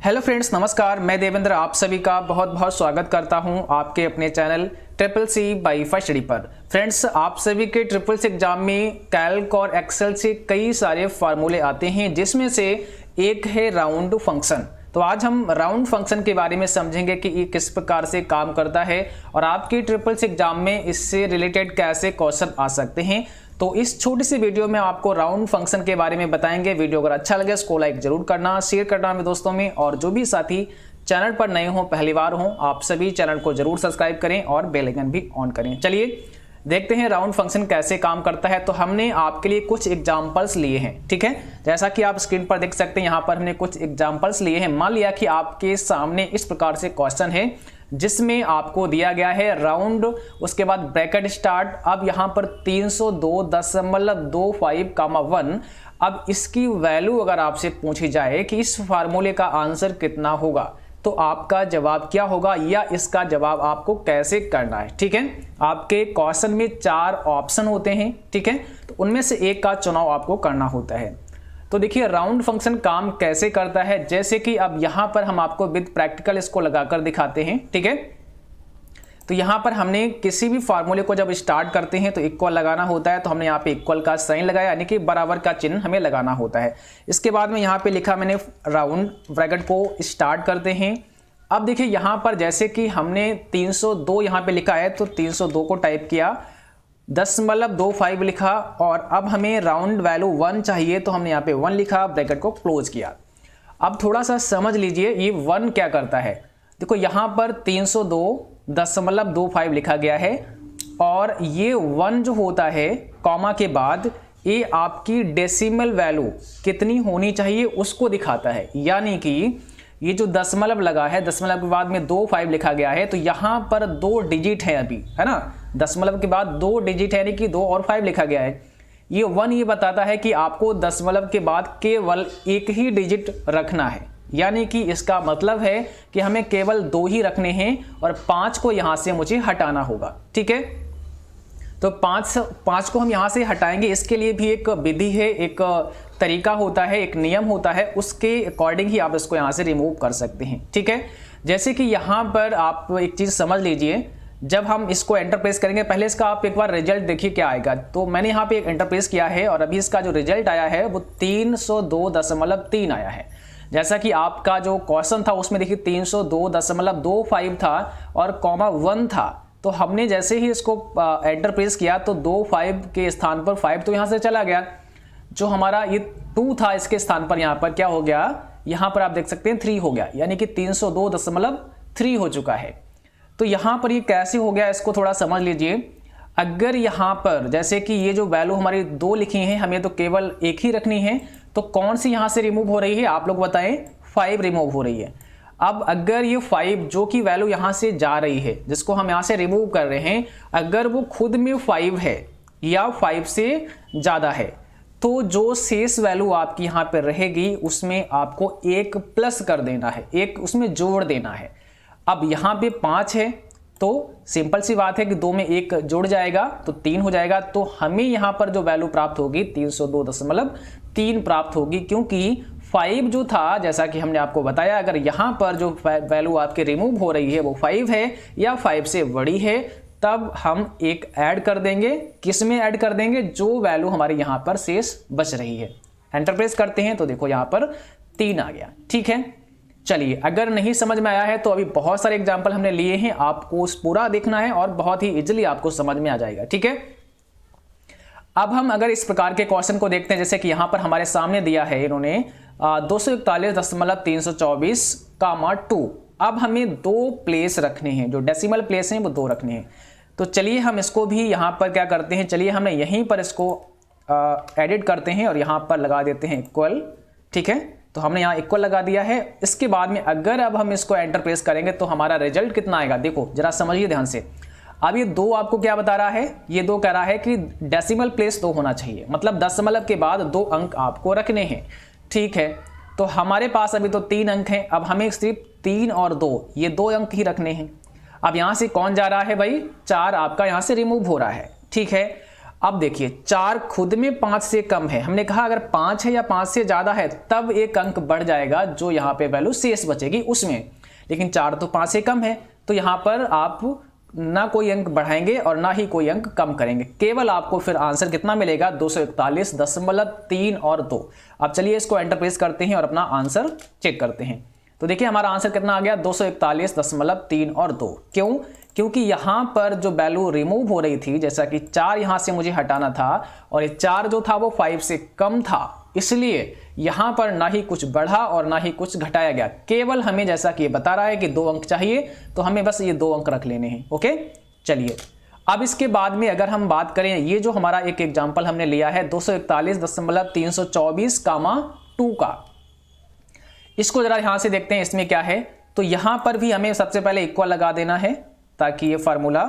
Hello friends, नमस्कार। मैं देवेंद्र आप सभी का बहुत बहुत स्वागत करता हूं आपके अपने channel triple C by first study पर। फ्रेंड्स, आप सभी के ट्रिपल सी एग्जाम में कैल्क और एक्सेल से कई सारे फार्मूले आते हैं, जिसमें से एक है राउंड फंक्शन। तो आज हम राउंड फंक्शन के बारे में समझेंगे कि ये किस प्रकार से काम करता है और आपकी ट्रिपल सी एग्जाम में इससे रिलेटेड कैसे क्वेश्चन आ सकते हैं। तो इस छोटी सी वीडियो में आपको राउंड फंक्शन के बारे में बताएंगे। वीडियो अगर अच्छा लगे इसको लाइक जरूर करना, शेयर करना मेरे दोस्तों में, और जो भी साथी चैनल पर नए हो, पहली बार हो, आप सभी चैनल को जरूर सब्सक्राइब करें और बेल आइकन भी ऑन करें। चलिए देखते हैं राउंड फंक्शन कैसे काम करता है। तो हमने आपके लिए कुछ एग्जांपल्स लिए हैं, ठीक है। जैसा कि आप स्क्रीन पर देख सकते हैं, यहाँ पर हमने कुछ एग्जांपल्स लिए हैं। मान लिया कि आपके सामने इस प्रकार से क्वेश्चन है जिसमें आपको दिया गया है राउंड, उसके बाद ब्रैकेट स्टार्ट। अब यहाँ पर 302.25, अब इसकी वैल्यू अगर आपसे पूछी जाए कि इस फार्मूले का आंसर कितना होगा, तो आपका जवाब क्या होगा या इसका जवाब आपको कैसे करना है, ठीक है। आपके क्वेश्चन में 4 ऑप्शन होते हैं, ठीक है, तो उनमें से एक का चुनाव आपको करना होता है। तो देखिए राउंड फंक्शन काम कैसे करता है, जैसे कि अब यहां पर हम आपको विद प्रैक्टिकल इसको लगाकर दिखाते हैं, ठीक है। तो यहां पर हमने किसी भी फार्मूले को जब स्टार्ट करते हैं तो इक्वल लगाना होता है, तो हमने यहाँ पे इक्वल का साइन लगाया, यानी कि बराबर का चिन्ह हमें लगाना होता है। इसके बाद में यहाँ पे लिखा मैंने राउंड, ब्रैकेट को स्टार्ट करते हैं। अब देखिए यहाँ पर जैसे कि हमने 302 यहाँ पे लिखा है, तो 302 को टाइप किया, 10.25 लिखा, और अब हमें राउंड वैल्यू 1 चाहिए, तो हमने यहाँ पे 1 लिखा, ब्रैकेट को क्लोज किया। अब थोड़ा सा समझ लीजिए ये 1 क्या करता है। देखो यहाँ पर 302.25 लिखा गया है, और ये 1 जो होता है कॉमा के बाद ये आपकी डेसिमल वैल्यू कितनी होनी चाहिए उसको दिखाता है। यानी कि ये जो दशमलव लगा है, दशमलव के बाद में 25 लिखा गया है, तो यहाँ पर 2 डिजिट है अभी, है ना। दशमलव के बाद 2 डिजिट है, यानी कि 2 और 5 लिखा गया है। ये 1 ये बताता है कि आपको दशमलव के बाद केवल एक ही डिजिट रखना है, यानी कि इसका मतलब है कि हमें केवल 2 ही रखने हैं और 5 को यहाँ से मुझे हटाना होगा, ठीक है। तो 5 को हम यहाँ से हटाएंगे। इसके लिए भी एक विधि है, एक तरीका होता है, एक नियम होता है, उसके अकॉर्डिंग ही आप इसको यहाँ से रिमूव कर सकते हैं, ठीक है। जैसे कि यहाँ पर आप एक चीज़ समझ लीजिए, जब हम इसको एंटर प्रेस करेंगे, पहले इसका आप एक बार रिजल्ट देखिए क्या आएगा। तो मैंने यहाँ पे एक एंटर प्रेस किया है और अभी इसका जो रिजल्ट आया है वो 302.3 आया है। जैसा कि आपका जो क्वेश्चन था उसमें देखिए 302.25 था और कॉमा 1 था। तो हमने जैसे ही इसको एंटर प्रेस किया तो 25 के स्थान पर 5 तो यहाँ से चला गया। जो हमारा ये 2 था इसके स्थान पर यहाँ पर क्या हो गया, यहाँ पर आप देख सकते हैं 3 हो गया, यानी कि 302.3 हो चुका है। तो यहाँ पर ये कैसे हो गया इसको थोड़ा समझ लीजिए। अगर यहाँ पर जैसे कि ये जो वैल्यू हमारी 2 लिखी है, हमें तो केवल एक ही रखनी है, तो कौन सी यहाँ से रिमूव हो रही है आप लोग बताएं। 5 रिमूव हो रही है। अब अगर ये 5 जो कि वैल्यू यहाँ से जा रही है, जिसको हम यहाँ से रिमूव कर रहे हैं, अगर वो खुद में 5 है या 5 से ज़्यादा है, तो जो शेष वैल्यू आपकी यहाँ पर रहेगी उसमें आपको एक प्लस कर देना है, एक उसमें जोड़ देना है। अब यहाँ पे 5 है, तो सिंपल सी बात है कि 2 में 1 जुड़ जाएगा तो 3 हो जाएगा। तो हमें यहाँ पर जो वैल्यू प्राप्त होगी 302.3 प्राप्त होगी, क्योंकि 5 जो था, जैसा कि हमने आपको बताया, अगर यहाँ पर जो वैल्यू आपके रिमूव हो रही है वो 5 है या 5 से बड़ी है, तब हम एक ऐड कर देंगे। किस में ऐड कर देंगे, जो वैल्यू हमारे यहाँ पर शेष बच रही है। एंटर प्रेस करते हैं तो देखो यहाँ पर 3 आ गया, ठीक है। चलिए, अगर नहीं समझ में आया है तो अभी बहुत सारे एग्जाम्पल हमने लिए हैं, आपको पूरा देखना है और बहुत ही इजीली आपको समझ में आ जाएगा, ठीक है। अब हम अगर इस प्रकार के क्वेश्चन को देखते हैं, जैसे कि यहाँ पर हमारे सामने दिया है इन्होंने 241.324, अब हमें 2 प्लेस रखने हैं, जो डेसिमल प्लेस हैं वो 2 रखने हैं। तो चलिए हम इसको भी यहाँ पर क्या करते हैं, चलिए हमें यहीं पर इसको एडिट करते हैं और यहाँ पर लगा देते हैं इक्वल, ठीक है। तो हमने यहाँ इक्वल लगा दिया है। इसके बाद में अगर अब हम इसको एंटर प्रेस करेंगे तो हमारा रिजल्ट कितना आएगा, देखो जरा समझिए ध्यान से। अब ये 2 आपको क्या बता रहा है, ये 2 कह रहा है कि डेसिमल प्लेस 2 होना चाहिए, मतलब दशमलव के बाद 2 अंक आपको रखने हैं, ठीक है। तो हमारे पास अभी तो 3 अंक हैं, अब हमें सिर्फ 3 और 2 ये 2 अंक ही रखने हैं। अब यहाँ से कौन जा रहा है भाई, 4 आपका यहाँ से रिमूव हो रहा है, ठीक है। अब देखिए 4 खुद में 5 से कम है, हमने कहा अगर 5 है या 5 से ज़्यादा है तब एक अंक बढ़ जाएगा, जो यहाँ पे वैल्यू शेष बचेगी उसमें, लेकिन 4 तो 5 से कम है, तो यहाँ पर आप ना कोई अंक बढ़ाएंगे और ना ही कोई अंक कम करेंगे, केवल आपको फिर आंसर कितना मिलेगा 241.3 और 2। अब चलिए इसको एंटर प्रेस करते हैं और अपना आंसर चेक करते हैं। तो देखिए हमारा आंसर कितना आ गया 241.3 और 2। क्यों? क्योंकि यहाँ पर जो वैल्यू रिमूव हो रही थी, जैसा कि 4 यहाँ से मुझे हटाना था और ये 4 जो था वो 5 से कम था, इसलिए यहाँ पर ना ही कुछ बढ़ा और ना ही कुछ घटाया गया, केवल हमें जैसा कि ये बता रहा है कि 2 अंक चाहिए, तो हमें बस ये 2 अंक रख लेने हैं। ओके, चलिए अब इसके बाद में अगर हम बात करें, ये जो हमारा एक एग्जाम्पल हमने लिया है 241.324, 2 का, इसको जरा यहां से देखते हैं इसमें क्या है। तो यहां पर भी हमें सबसे पहले इक्वल लगा देना है ताकि ये फार्मूला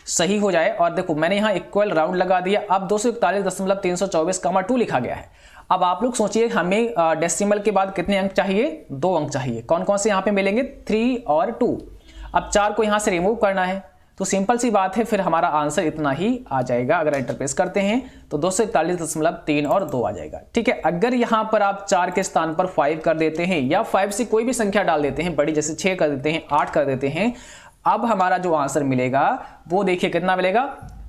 सही हो जाए। और देखो मैंने यहां इक्वल राउंड लगा दिया। अब 241.324, 2 लिखा गया है। अब आप लोग सोचिए हमें डेसिमल के बाद कितने अंक चाहिए, 2 अंक चाहिए। कौन कौन से यहां पे मिलेंगे, 3 और 2। अब 4 को यहां से रिमूव करना है, तो सिंपल सी बात है, फिर हमारा आंसर इतना ही आ जाएगा। अगर एंटर प्रेस करते हैं तो 241.3 और 2 आ जाएगा। ठीक है, अगर यहां पर आप 4 के स्थान पर 5 कर देते हैं या 5 से कोई भी संख्या डाल देते हैं बड़ी, जैसे 6 कर देते हैं, 8 कर देते हैं, अब हमारा जो आंसर मिलेगा वो देखिए कितना मिलेगा।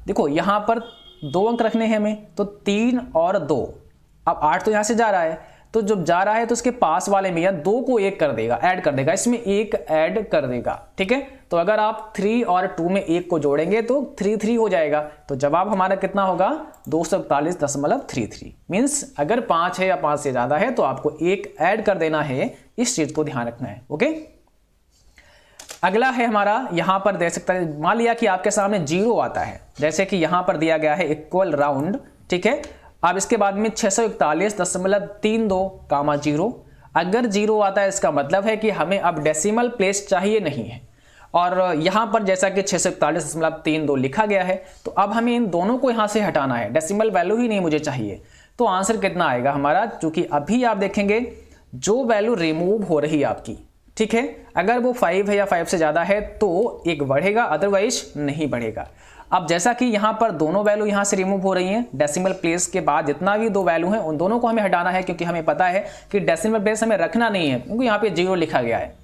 देखो यहां पर 2 अंक रखने हैं हमें, तो 3 और 2। अब 8 तो यहां से जा रहा है, तो जब जा रहा है तो उसके पास वाले में या 2 को 1 कर देगा, ऐड कर देगा, इसमें 1 ऐड कर देगा। ठीक है, तो अगर आप 3 और 2 में 1 को जोड़ेंगे तो 3 हो जाएगा। तो जवाब हमारा कितना होगा 241.33। मीन्स अगर 5 है या 5 से ज्यादा है तो आपको 1 ऐड कर देना है, इस चीज को ध्यान रखना है। ओके, अगला है हमारा, यहां पर देख सकते हैं, मान लिया कि आपके सामने 0 आता है, जैसे कि यहां पर दिया गया है इक्वल राउंड। ठीक है, अब इसके बाद में 641.32, 0। अगर 0 आता है इसका मतलब है कि हमें अब डेसिमल प्लेस चाहिए नहीं है, और यहां पर जैसा कि 641.32 लिखा गया है, तो अब हमें इन दोनों को यहां से हटाना है, डेसिमल वैल्यू ही नहीं मुझे चाहिए। तो आंसर कितना आएगा हमारा, क्योंकि अभी आप देखेंगे जो वैल्यू रिमूव हो रही है आपकी, ठीक है, अगर वो 5 है या 5 से ज्यादा है तो 1 बढ़ेगा, अदरवाइज नहीं बढ़ेगा। अब जैसा कि यहां पर दोनों वैल्यू यहां से रिमूव हो रही हैं, डेसिमल प्लेस के बाद जितना भी 2 वैल्यू हैं उन दोनों को हमें हटाना है, क्योंकि हमें पता है कि डेसिमल प्लेस हमें रखना नहीं है, क्योंकि यहां पे 0 लिखा गया है।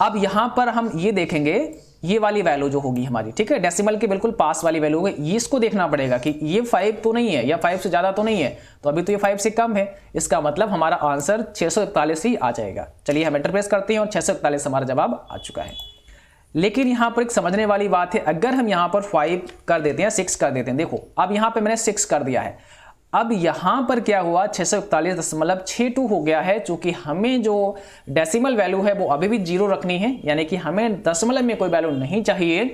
अब यहां पर हम ये देखेंगे, ये वाली वैल्यू जो होगी हमारी, ठीक है, डेसिमल के बिल्कुल पास वाली वैल्यू होगी, ये इसको देखना पड़ेगा कि ये 5 तो नहीं है या 5 से ज्यादा तो नहीं है, तो अभी तो ये 5 से कम है, इसका मतलब हमारा आंसर 641 ही आ जाएगा। चलिए हम एंटर प्रेस करते हैं और 641 हमारा जवाब आ चुका है। लेकिन यहां पर एक समझने वाली बात है, अगर हम यहां पर 5 कर देते हैं, 6 कर देते हैं, देखो अब यहां पे मैंने 6 कर दिया है, अब यहां पर क्या हुआ 641.62 हो गया है, चूंकि हमें जो डेसिमल वैल्यू है वो अभी भी 0 रखनी है, यानी कि हमें दशमलव में कोई वैल्यू नहीं चाहिए,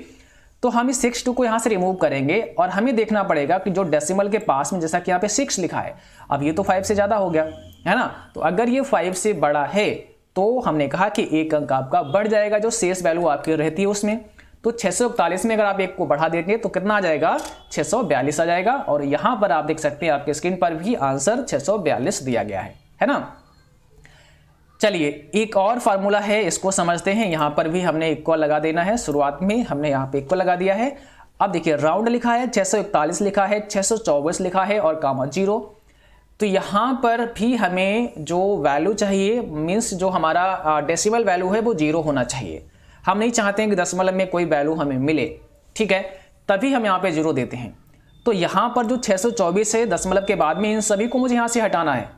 तो हम इस 62 को यहां से रिमूव करेंगे और हमें देखना पड़ेगा कि जो डेसिमल के पास में, जैसा कि यहां पे 6 लिखा है, अब ये तो 5 से ज्यादा हो गया है ना, तो अगर ये 5 से बड़ा है तो हमने कहा कि 1 अंक आपका बढ़ जाएगा, जो शेष वैल्यू आपकी रहती है उसमें। तो 641 में अगर आप 1 को बढ़ा देंगे तो कितना आ जाएगा, 642 आ जाएगा। और यहां पर आप देख सकते हैं आपके स्क्रीन पर भी आंसर 642 दिया गया है ना। चलिए एक और फार्मूला है, इसको समझते हैं। यहां पर भी हमने इक्वल लगा देना है, शुरुआत में हमने यहां पे इक्वल लगा दिया है। अब देखिए राउंड लिखा है, 641 लिखा है, 624 लिखा है और कामा 0। तो यहां पर भी हमें जो वैल्यू चाहिए, मीन्स जो हमारा डेसिमल वैल्यू है वो 0 होना चाहिए। हम नहीं चाहते हैं कि दशमलव में कोई वैल्यू हमें मिले, ठीक है, तभी हम यहाँ पे 0 देते हैं। तो यहाँ पर जो 624 है दशमलव के बाद में, इन सभी को मुझे यहाँ से हटाना है।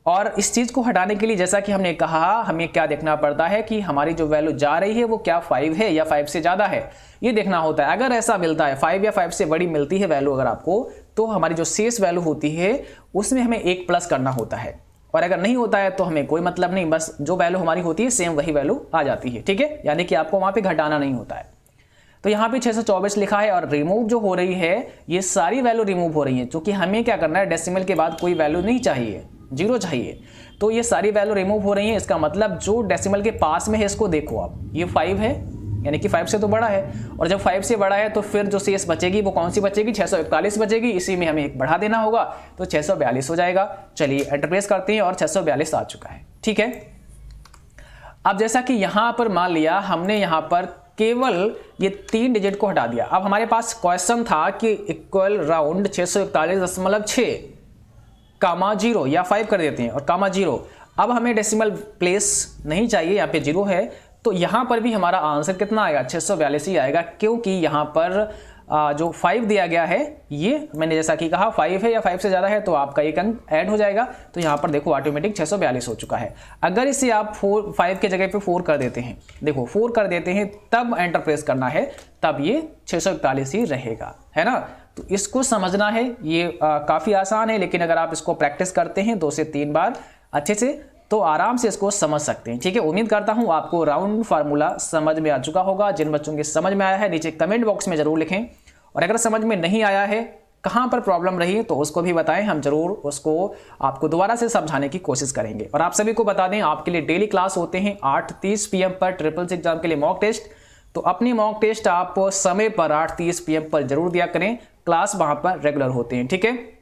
और इस चीज़ को हटाने के लिए जैसा कि हमने कहा, हमें क्या देखना पड़ता है कि हमारी जो वैल्यू जा रही है वो क्या 5 है या 5 से ज़्यादा है, ये देखना होता है। अगर ऐसा मिलता है 5 या 5 से बड़ी मिलती है वैल्यू अगर आपको, तो हमारी जो शेष वैल्यू होती है उसमें हमें 1 प्लस करना होता है। और अगर नहीं होता है तो हमें कोई मतलब नहीं, बस जो वैल्यू हमारी होती है सेम वही वैल्यू आ जाती है, ठीक है, यानी कि आपको वहां पे घटाना नहीं होता है। तो यहाँ पे 624 लिखा है और रिमूव जो हो रही है, ये सारी वैल्यू रिमूव हो रही है, क्योंकि हमें क्या करना है, डेसिमल के बाद कोई वैल्यू नहीं चाहिए, 0 चाहिए। तो ये सारी वैल्यू रिमूव हो रही है, इसका मतलब जो डेसिमल के पास में है इसको देखो आप, ये 5 है, यानी कि 5 से तो बड़ा है, और जब 5 से बड़ा है तो फिर जो शेष बचेगी वो कौन सी बचेगी, 641 बचेगी, इसी में हमें 1 बढ़ा देना होगा, तो 642 हो जाएगा। चलिए एंटर प्रेस करते हैं और 642 आ चुका है, ठीक है। अब जैसा कि यहां पर मान लिया हमने यहां पर केवल ये 3 डिजिट को हटा दिया। अब हमारे पास क्वेश्चन था कि इक्वल राउंड 641.6 कामा 0 या 5 कर देते हैं और कामा 0। अब हमें डेसिमल प्लेस नहीं चाहिए, यहाँ पे 0 है, तो यहाँ पर भी हमारा आंसर कितना आएगा, 642 ही आएगा, क्योंकि यहाँ पर जो 5 दिया गया है ये मैंने जैसा कि कहा 5 है या 5 से ज़्यादा है तो आपका एक अंक ऐड हो जाएगा, तो यहाँ पर देखो ऑटोमेटिक 642 हो चुका है। अगर इसे आप 5 के जगह पे 4 कर देते हैं, देखो 4 कर देते हैं तब एंटर प्रेस करना है, तब ये 641 ही रहेगा, है ना। तो इसको समझना है, ये काफ़ी आसान है, लेकिन अगर आप इसको प्रैक्टिस करते हैं 2 से 3 बार अच्छे से तो आराम से इसको समझ सकते हैं। ठीक है, उम्मीद करता हूं आपको राउंड फार्मूला समझ में आ चुका होगा। जिन बच्चों के समझ में आया है नीचे कमेंट बॉक्स में जरूर लिखें, और अगर समझ में नहीं आया है, कहां पर प्रॉब्लम रही तो उसको भी बताएं, हम जरूर उसको आपको दोबारा से समझाने की कोशिश करेंगे। और आप सभी को बता दें आपके लिए डेली क्लास होते हैं 8:30 PM पर ट्रिपल्स एग्जाम के लिए मॉक टेस्ट, तो अपनी मॉक टेस्ट आप समय पर 8:30 PM पर जरूर दिया करें, क्लास वहां पर रेगुलर होते हैं। ठीक है,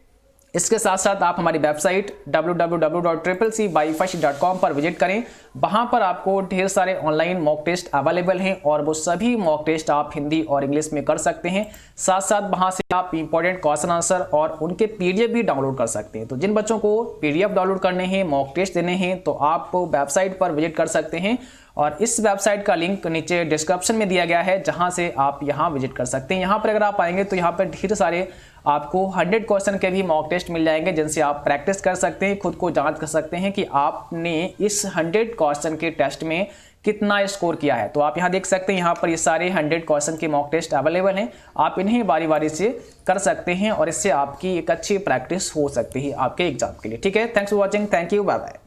इसके साथ साथ आप हमारी वेबसाइट www.cccbyfirst.com पर विजिट करें, वहां पर आपको ढेर सारे ऑनलाइन मॉक टेस्ट अवेलेबल हैं और वो सभी मॉक टेस्ट आप हिंदी और इंग्लिश में कर सकते हैं। साथ साथ वहां से आप इंपॉर्टेंट क्वेश्चन आंसर और उनके पीडीएफ भी डाउनलोड कर सकते हैं। तो जिन बच्चों को पीडीएफ डाउनलोड करने हैं, मॉक टेस्ट देने हैं, तो आप वेबसाइट पर विजिट कर सकते हैं, और इस वेबसाइट का लिंक नीचे डिस्क्रिप्शन में दिया गया है, जहां से आप यहां विजिट कर सकते हैं। यहां पर अगर आप आएंगे तो यहां पर ढेर सारे आपको 100 क्वेश्चन के भी मॉक टेस्ट मिल जाएंगे, जिनसे आप प्रैक्टिस कर सकते हैं, खुद को जांच कर सकते हैं कि आपने इस 100 क्वेश्चन के टेस्ट में कितना स्कोर किया है। तो आप यहां देख सकते हैं, यहां पर ये सारे 100 क्वेश्चन के मॉक टेस्ट अवेलेबल हैं, आप इन्हें बारी बारी से कर सकते हैं और इससे आपकी एक अच्छी प्रैक्टिस हो सकती है आपके एग्जाम के लिए। ठीक है, thanks for watching, thank you, bye bye.